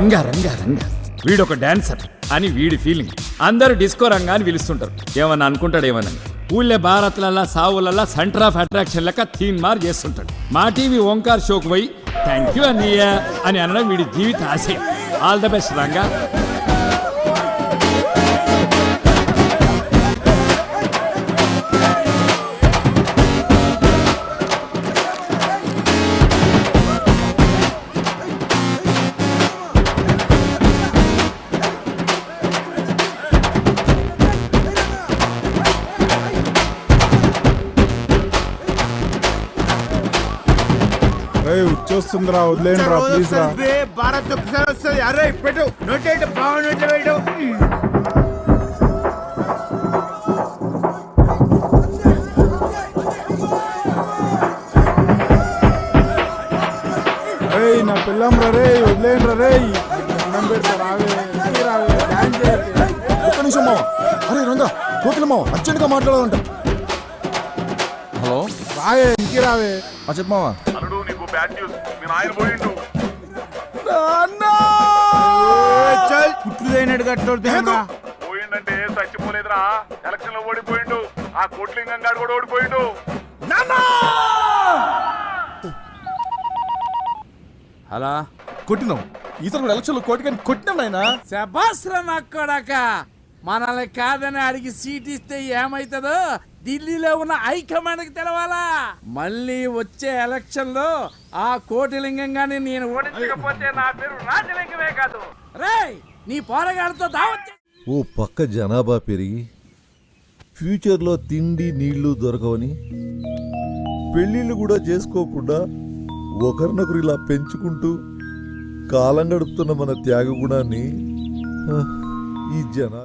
Ranga Ranga Ranga వీడొక dancer అని వీడి feeling. అందరూ డిస్కో రంగా అని పిలుస్తుంటారు. ఏమన్నా అనుకుంటాడు ఏమన్నా. ఊళ్ళే భారత్లల్లా సావులల్లా సెంటర్ ఆఫ్ అట్రాక్షన్ లెక్క థీన్ మార్ చేస్తుంటాడు. మా టీవీ ఓంకార్ షోకు పోయి థ్యాంక్ యూ అన్నయ్య అని అనడం వీడి జీవిత ఆశయం. All the best Ranga. వచ్చేస్తుందిరా, వదిలేండిరా ప్లీజ్ రా. భారత్ ఒకసారి వస్తుంది. అరే పెట్టు నోటేట్ బాగున్నట్లు పెట్టు. రేయ్ నా పిల్లం రా రే, వదిలేండిరా రే. అన్నం పెడతా రావే, రావే డాన్స్ చేయాలి. ఒక్క నిమిషం మావ. అరే రంగా, కోకిల మావ అర్జెంట్గా మాట్లాడాలంట. హలో రావే, ఇంకి రావే. చెప్పు మావా. కుట్లు అయినట్టు కట్టుకుంటున్నా. పోయిందంటే చచ్చిపోలేదురా, ఎలక్షన్ లో ఓడిపోయిండు. ఆ కోట్లింగం గాడు కూడా ఓడిపోయిండు. అలా కొట్టినాం ఈసారి కూడా ఎలక్షన్ లో కోటికని కొట్టినాం ఆయన. శబాస్రం అక్కడక మనల్ని కాదని అడిగి సీట్ ఇస్తే ఏమైతుందో ఢిల్లీలో ఉన్న హైకమాండ్ కి తెలవాలా. మళ్ళీ వచ్చే ఎలక్షన్ లో ఆ కోటిలింగంగాని నేను ఓడించకపోతే నా పేరు రాజలింగమే కాదు. రేయ్ నీ పోరగాడితో దావత్. ఓ పక్క జనాభా పెరిగి ఫ్యూచర్లో తిండి నీళ్లు దొరకవని పెళ్ళిళ్ళు కూడా చేసుకోకుండా ఒకరినొకరు ఇలా పెంచుకుంటూ కాలం గడుపుతున్న మన త్యాగ గుణాన్ని ఈ జనా